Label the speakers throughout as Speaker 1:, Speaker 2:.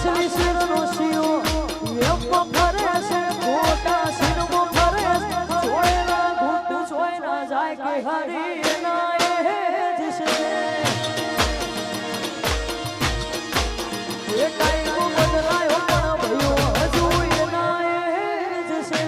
Speaker 1: અસલી શેરનો શિયો એમ ફરે છે ખોટા શેરમો ફરે છોડેલા ઘૂંટ છોય ના જાય કે હરી ના એ જશે એ ટાઈમ બદલાયો પણ ભયો હજુ એના એ જશે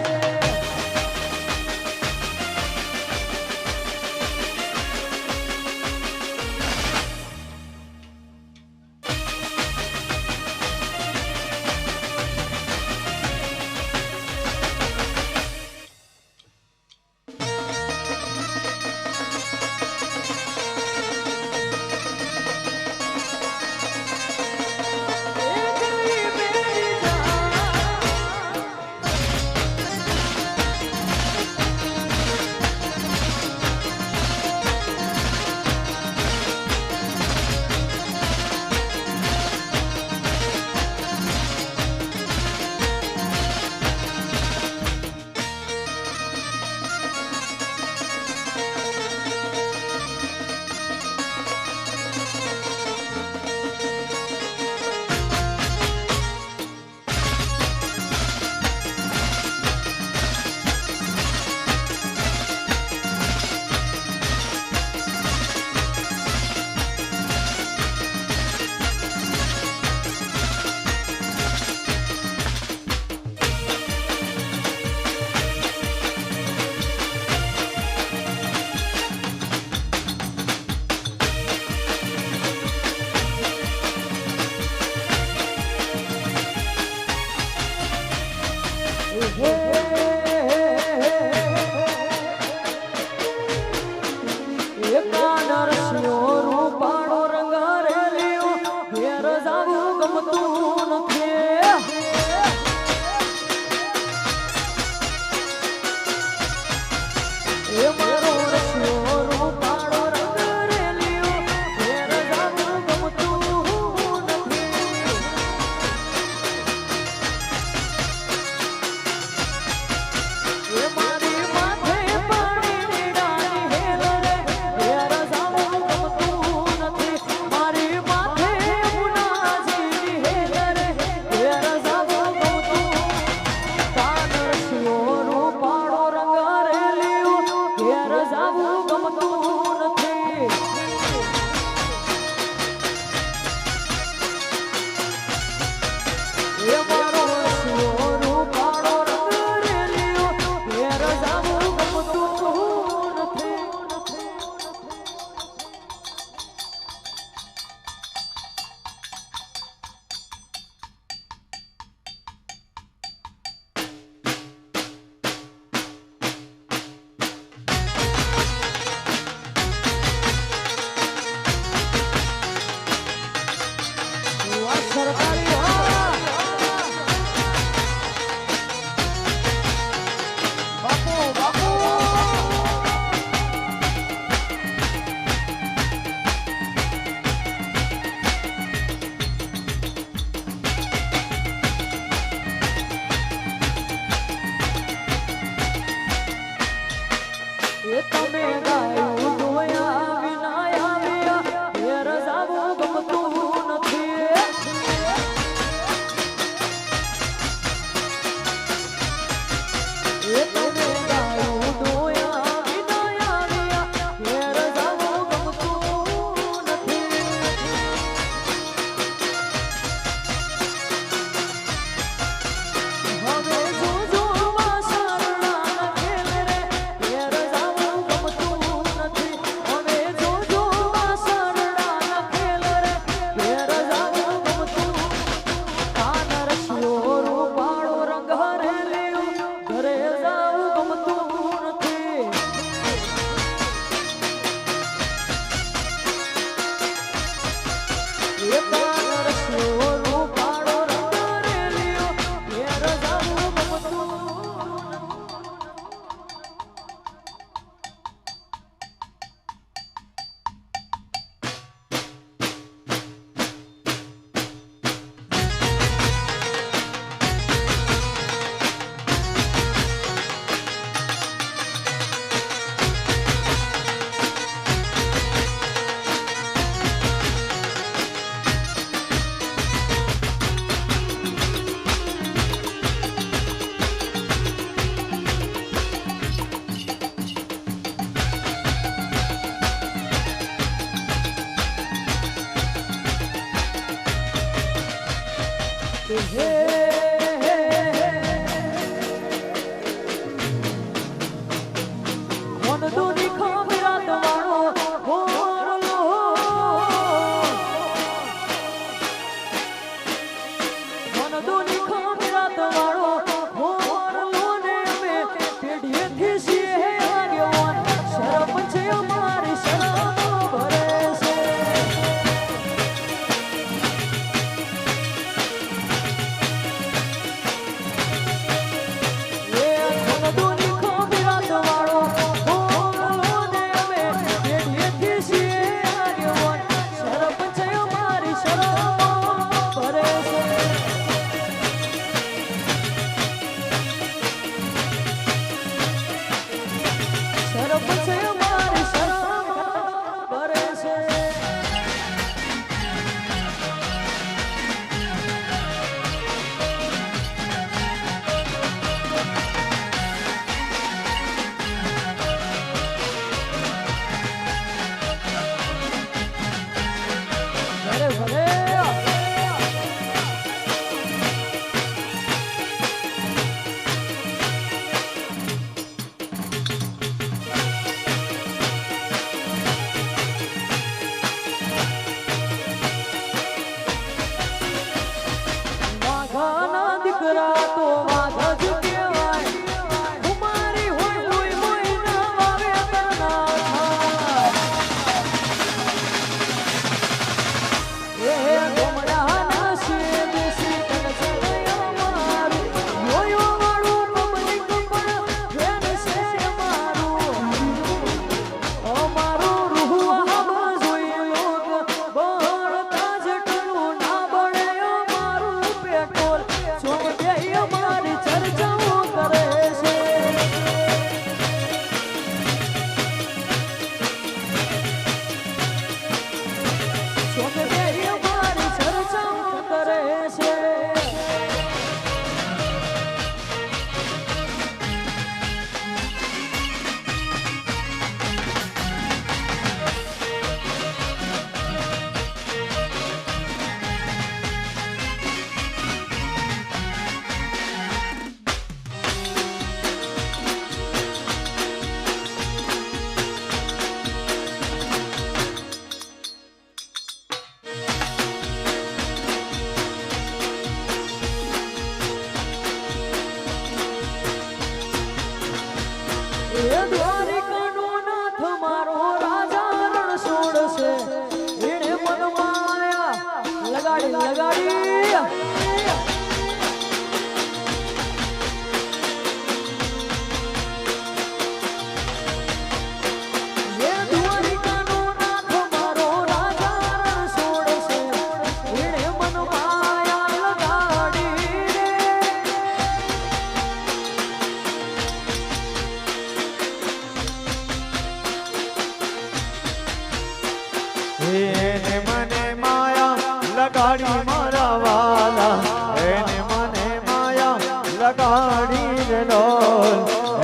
Speaker 2: એને મને માયા લગાડી મારા વાલા, એને મને માયા લગાડી રે લોલ,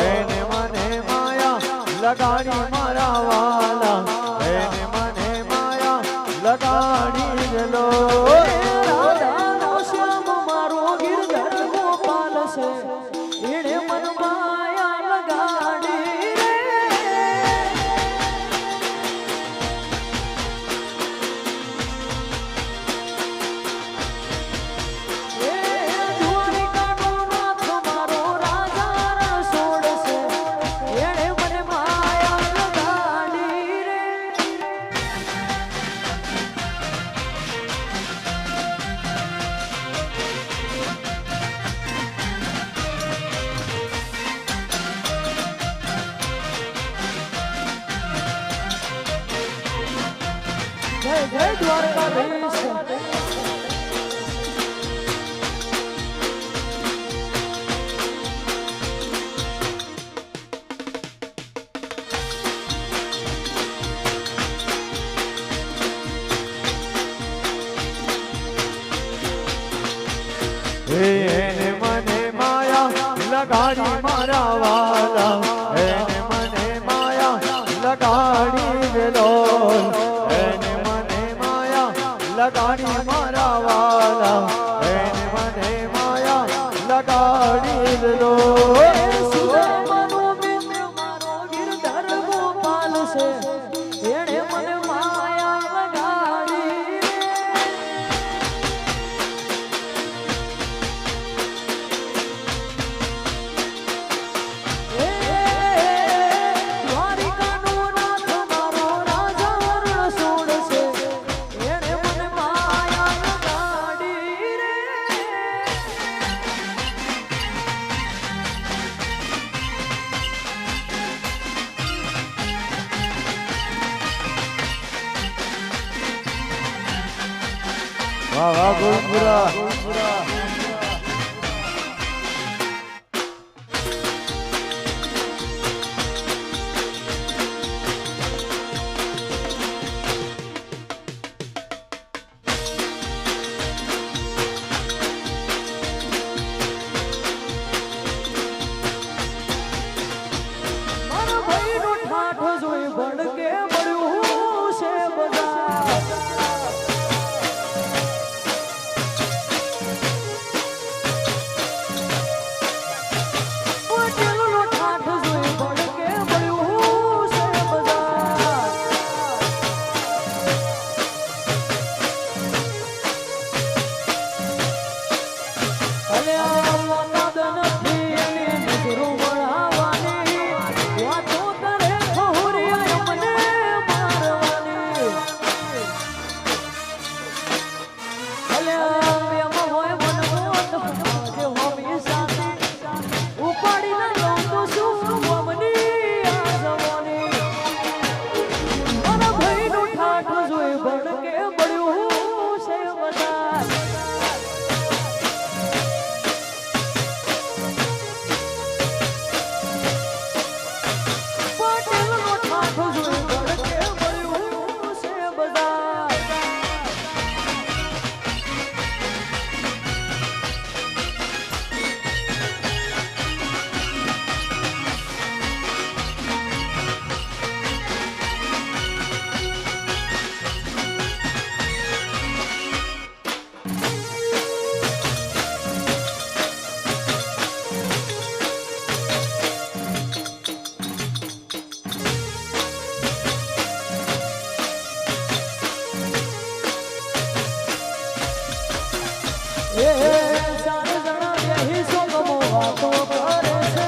Speaker 2: એને મને માયા લગાડી મારા વાલા, એને મને માયા લગાડી રે લોલ.
Speaker 1: રાધાનો શ્યામ મારો ગિરધર ગોપાલ છે, એણે મન માયા લગાડી જય જય દ્વારકાધીશ.
Speaker 2: એને મને માયા લગાડી મારા વાલા, એને મને માયા લગાડી રે લોલ, એને મને માયા લગાડી મારા વાલા, એને મને બદલો
Speaker 1: સુદામાનો મિત્ર મારો ગિરધર ગોપાલ છે એણે મને માયા લગાડી રે દ્વારિકાનો નાથ મારો રાજા રણછોડ છે એણે મને માયા લગાડી રે
Speaker 2: વાહ વાહ ગોવિંદપુરા
Speaker 1: મારા ભાઈનો ઠાઠ જોઈ ભડકે મળ્યું છે બધા પટેલનો ઠાઠ જોઈ ભડકે મળ્યું છે બધા અલે મોહમ્મદ નથી એની નજરો વળાવવાની વાતો કરે ખોરિયા મને મારવાની અલે એમ હોય મનમોત જે હોમી સાથે ઉપાડીને લઉં તો શું મમની આ જવાની મારા ભાઈનું ઠાઠ જોઈ ભડકે મળ્યું છે બધા પટેલનો ઠાઠ જોઈ ભડકે મળ્યું છે બધા ચાર જણા બેહી સોગમો વાતો કરે છે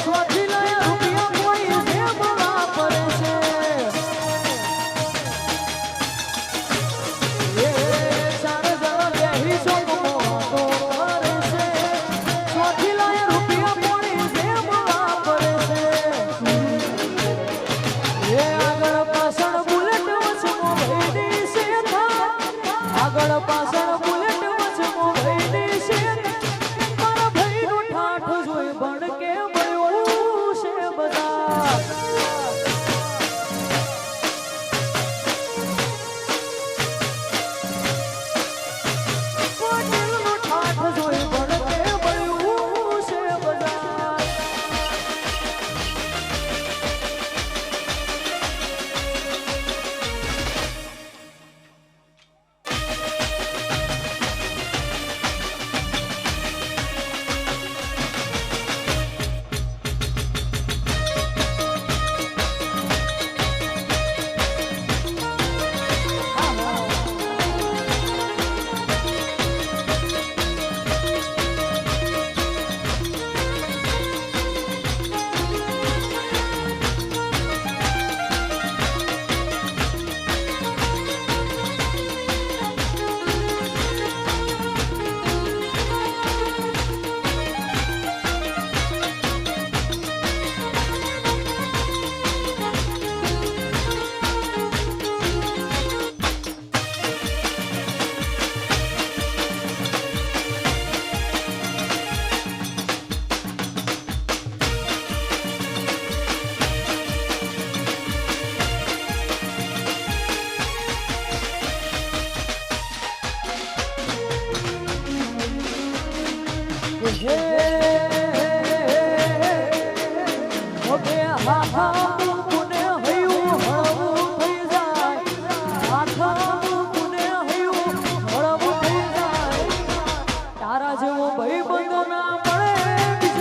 Speaker 1: સ્વાથી લઈ રૂપિયા કોઈ જેમ વાપરે છે ચાર જણા બેહી સોગમો વાતો કરે છે સ્વાથી લઈ રૂપિયા કોઈ જેમ વાપરે છે આગળ પાછળ બુલેટ વચમો ભઈની છે આગળ પાછળ બુલેટ વચમો ભઈની છે મારા ભાઈનું ઠાઠ જોઈ ભડકે મળ્યું છે બધા પટેલનો ઠાઠ જોઈ ભડકે મળ્યું છે બધા તારા જેવો ભાઈ બંધ ના મળે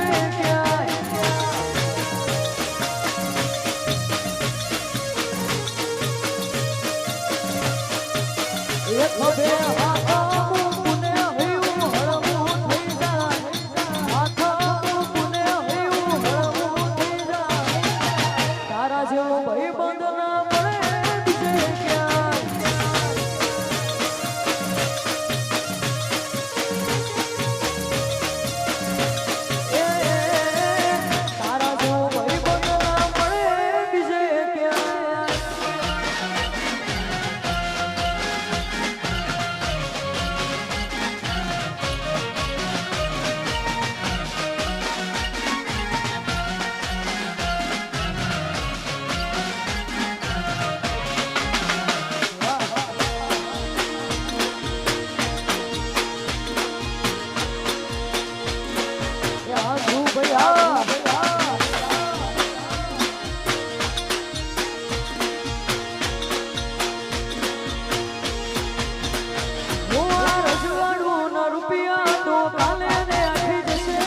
Speaker 1: ખભે હાથ મૂકને હૈયું હળવું થઈ જાય હાથ મૂકને હૈયું હળવું થઈ જાય તારા જેવો ભાઈબંધ ના મળે બીજે ક્યાંય તારા જેવો ભાઈબંધ ના મળે બીજે ક્યાંય આજુ ભૈયા રજવાડું ના રૂપિયા તો કાલે ને આખી જશે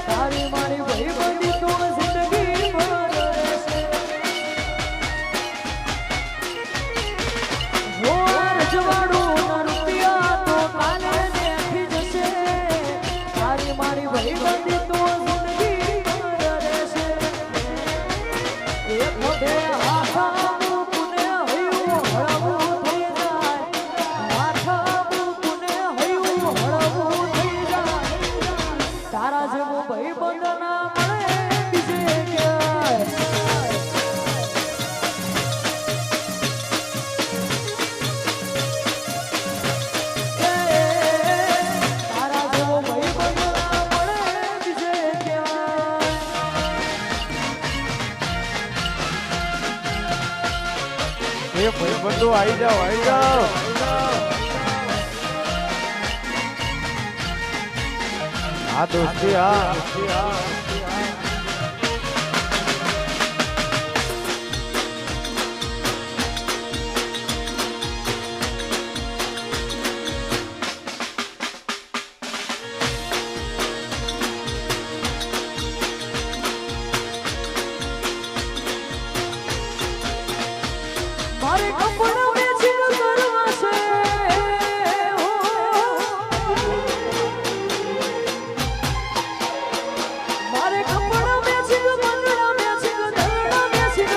Speaker 1: તારી મારી ભાઈબંધી તો જિંદગી ભર રહેશે રજવાડું ના રૂપિયા તો કાલે ને આખી જશે તારી મારી ભાઈબંધી તો જિંદગી ભર રહેશે એક મોઢે હાથ મૂકને હૈયું હળવું થઈ જાય હાથ મૂકને હૈયું હળવું થઈ જાય તારા જેવો ભાઈબંધ ના મળે બીજે ક્યાંય તારા જેવો ભાઈબંધ ના મળે બીજે ક્યાંય
Speaker 2: એ ભાઈબંધો આવી જાઓ આવી જાઓ હા દોસ્તી હા
Speaker 1: મારે કપડા મેચિંગ કરવા છે મારે કપડા મેચિંગ બંગડા મેચિંગ દરડા મેચિંગ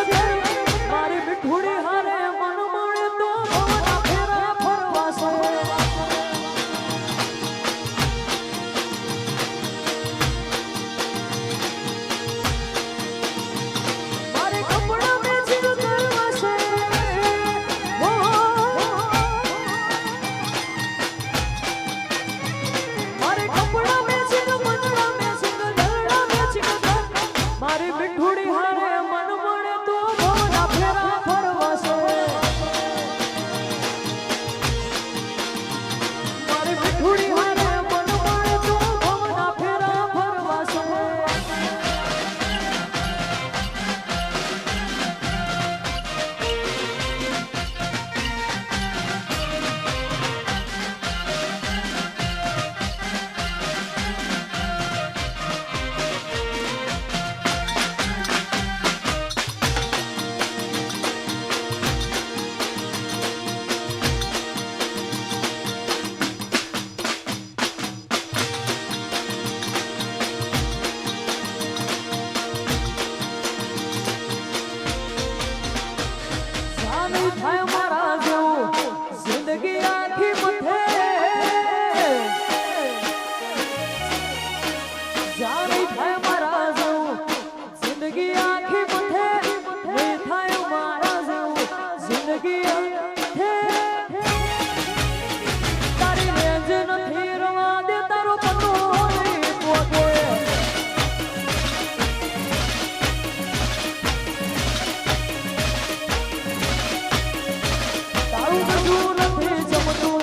Speaker 1: મારી મીઠુડી હારે મન મળે તો ભવના ફેરા ફરવા છે મારે કપડા મેચિંગ કરવા છે મારે કપડા મેચિંગ બંગડા મેચિંગ દરડા મેચિંગ મારી મીઠુડી હારે મન મળે તો ભવના ફેરા ફરવા છે મારી મીઠુડી હારે મન મળે તો ભવના ફેરા ફરવા છે જાની થાય મારા જેવું જિંદગી આખી મથે જાની થાય મારા જેવું જિંદગી આખી મથે નહીં થાય મારા જેવું જિંદગી આખે તારી રેંજ નથી રવા દે તારો પતો નહીં પોતે તારું બધું નથી જમતું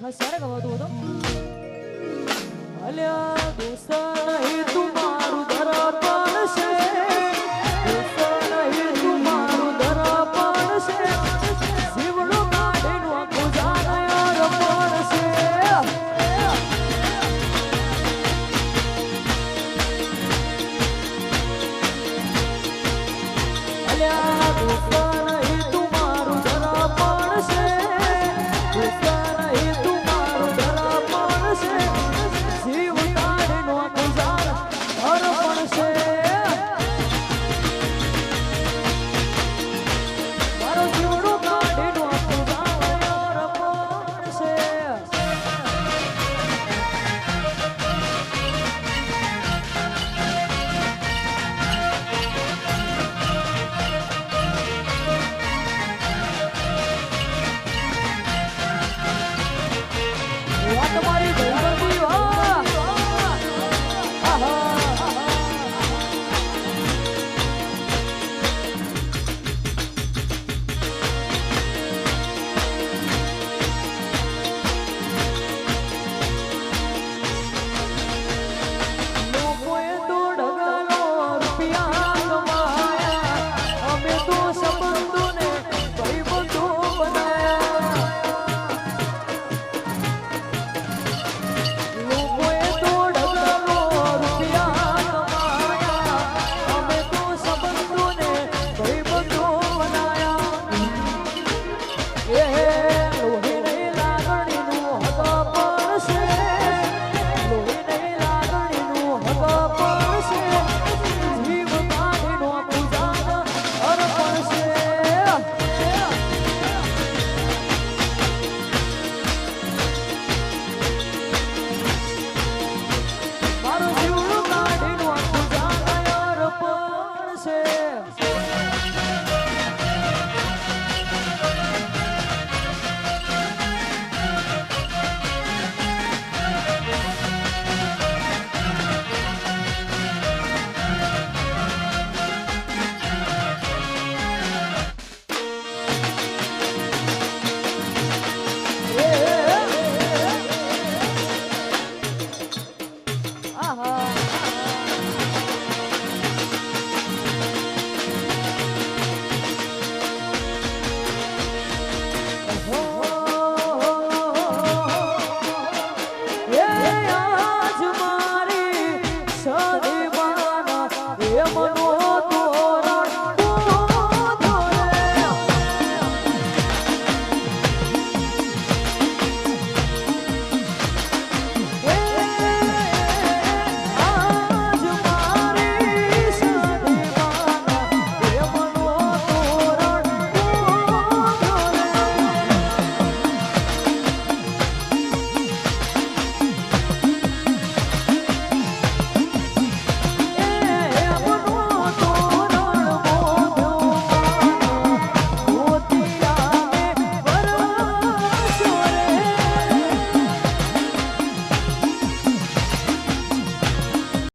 Speaker 1: ખાસ સારા ગવાતું હતો અલ્યા દોસ્ત નહીં તું